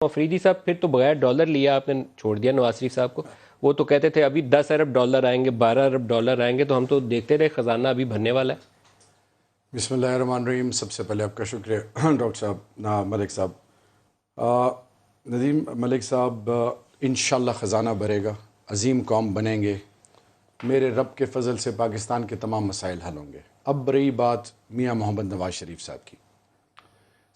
अफरीदी साहब, फिर तो बगैर डॉलर लिया आपने छोड़ दिया नवाज शरीफ साहब को। वो तो कहते थे अभी 10 अरब डॉलर आएंगे, 12 अरब डॉलर आएंगे, तो हम तो देखते रहे खजाना अभी भरने वाला है। बिस्मिल्लाहिर्रहमानिर्रहीम। सबसे पहले आपका शुक्रिया डॉक्टर साहब, मलिक साहब। नदीम मलिक साहब, इंशाल्लाह ख़जाना भरेगा, अजीम कौम बनेंगे, मेरे रब के फ़ज़ल से पाकिस्तान के तमाम मसाइल हल होंगे। अब रही बात मियाँ मोहम्मद नवाज़ शरीफ साहब की,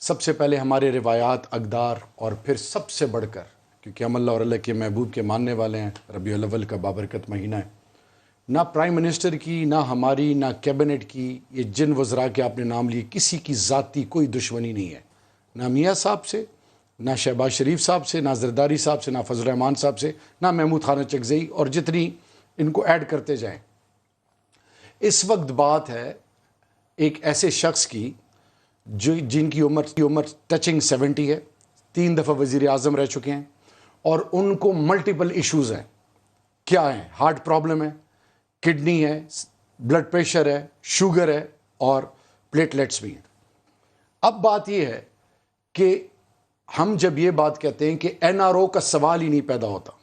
सबसे पहले हमारे रिवायात, अक़दार और फिर सबसे बढ़कर, क्योंकि हम अल्लाह और अल्लाह के महबूब के मानने वाले हैं, रबीउल अव्वल का बाबरकत महीना है, ना प्राइम मिनिस्टर की, ना हमारी, ना कैबिनेट की, ये जिन वज़रा के आपने नाम लिए, किसी की ज़ाती कोई दुश्मनी नहीं है, ना मियाँ साहब से, ना शहबाज शरीफ साहब से, ना ज़रदारी साहब से, ना फजल रहमान साहब से, ना महमूद खान चकज़ई, और जितनी इनको ऐड करते जाएं। इस वक्त बात है एक ऐसे शख्स की जो जिनकी उम्र टचिंग 70 है, 3 दफ़ा वज़ीर आज़म रह चुके हैं, और उनको मल्टीपल इश्यूज़ हैं। क्या हैं? हार्ट प्रॉब्लम है, किडनी है, ब्लड प्रेशर है, शुगर है, और प्लेटलेट्स भी हैं। अब बात यह है कि हम जब ये बात कहते हैं कि NRO का सवाल ही नहीं पैदा होता,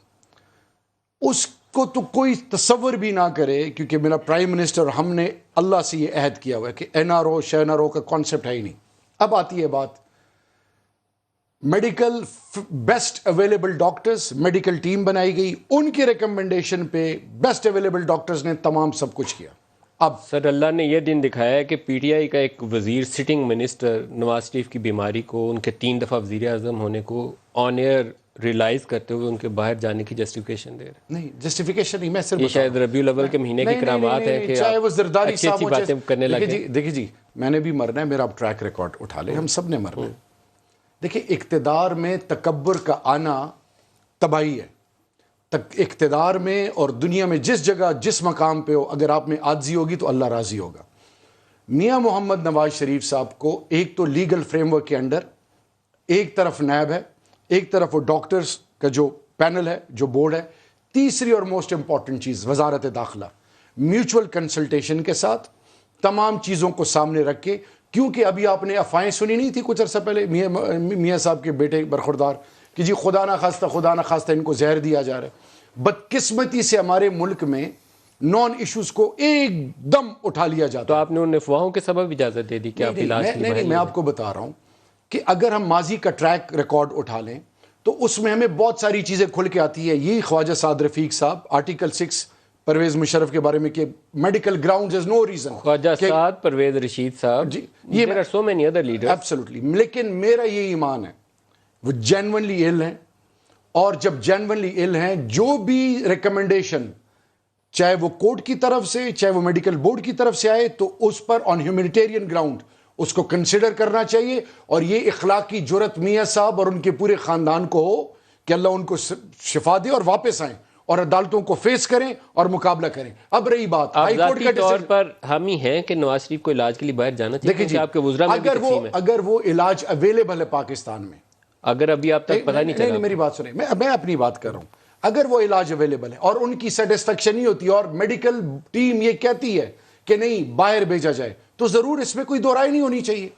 उसको तो कोई तसव्वुर भी ना करे, क्योंकि मेरा प्राइम मिनिस्टर, हमने अल्लाह से ये अहद किया हुआ है कि NRO का कॉन्सेप्ट है ही नहीं। अब आती है बात medical, best available doctors, medical team बनाई गई, उनके रिकमेंडेशन पे बेस्ट अवेलेबल डॉक्टर्स ने तमाम सब कुछ किया। अब सर, अल्लाह ने यह दिन दिखाया है कि PTI का एक वज़ीर, सिटिंग मिनिस्टर, नवाज शरीफ की बीमारी को, उनके 3 दफ़ा वज़ीर आज़म होने को ऑन एयर रियलाइज़ करते हुए उनके बाहर जाने की जस्टिफिकेशन दे रहे। नहीं, जस्टिफिकेशन नहीं, मैं सिर्फ ये शायद रबीउल अव्वल के महीने की करामात है कि चाहे वो जरदारी अच्छी साहब बातें करने लगे। देखिए जी, मैंने भी मरना है, मेरा अब ट्रैक रिकॉर्ड उठा ले, हम सब ने मरना है। देखिए, इक़्तिदार में तकब्बुर का आना तबाही है। इक़्तिदार में और दुनिया में जिस जगह, जिस मकाम पे हो, अगर आप में आज़ी होगी तो अल्लाह राज़ी होगा। मियाँ मोहम्मद नवाज शरीफ साहब को एक तो लीगल फ्रेमवर्क के अंडर, एक तरफ नैब है, एक तरफ वो डॉक्टर्स का जो पैनल है, जो बोर्ड है, तीसरी और मोस्ट इंपॉर्टेंट चीज़ वजारत दाखिला, म्यूचुअल कंसल्टेशन के साथ तमाम चीज़ों को सामने रख के, क्योंकि अभी आपने अफवाहें सुनी नहीं थी कुछ अर्सा पहले मियाँ साहब के बेटे बरखुरदार कि जी खुदा ना खास्ता इनको जहर दिया जा रहा है। बदकिस्मती से हमारे मुल्क में नॉन इश्यूज को एकदम उठा लिया जाता। तो आपने उन अफवाहों के सबब इजाज़त दे दी कि आप इलाज नहीं, मैं आपको बता रहा हूँ कि अगर हम माजी का ट्रैक रिकॉर्ड उठा लें तो उसमें हमें बहुत सारी चीज़ें खुल के आती है। ये ख्वाजा साद रफीक साहब, आर्टिकल 6 परवेज मुशर्रफ के बारे में कि medical grounds is no reason, Khwaja Saad, Parvez Rashid साहब जी, ये there are so many other leaders, absolutely. लेकिन मेरा ये ईमान है वो जेन्युइनली इल हैं, और जब जेन्युइनली इल हैं, जो भी रिकमेंडेशन चाहे वो कोर्ट की तरफ से, चाहे वो मेडिकल बोर्ड की तरफ से आए, तो उस पर ऑन ह्यूमैनिटेरियन ग्राउंड उसको कंसिडर करना चाहिए। और ये इखलाकी जुरत मियाँ साहब और उनके पूरे ख़ानदान को हो कि अल्लाह उनको शिफा दे और वापस आएँ और अदालतों को फेस करें और मुकाबला करें। अब रही बात हाई कोर्ट के तौर पर, हम ही हैं कि नवाज शरीफ को इलाज के लिए बाहर जाना चाहिए। देखिए, आपके वुज़रा में अगर वो इलाज अवेलेबल है पाकिस्तान में, अगर अभी आप तक पता नहीं चला। नहीं, मेरी बात सुने, मैं अपनी बात कर रहा हूं। अगर वो इलाज अवेलेबल है और उनकी सेटिस्फेक्शन नहीं होती और मेडिकल टीम ये कहती है कि नहीं बाहर भेजा जाए, तो जरूर इसमें कोई दो राय नहीं होनी चाहिए।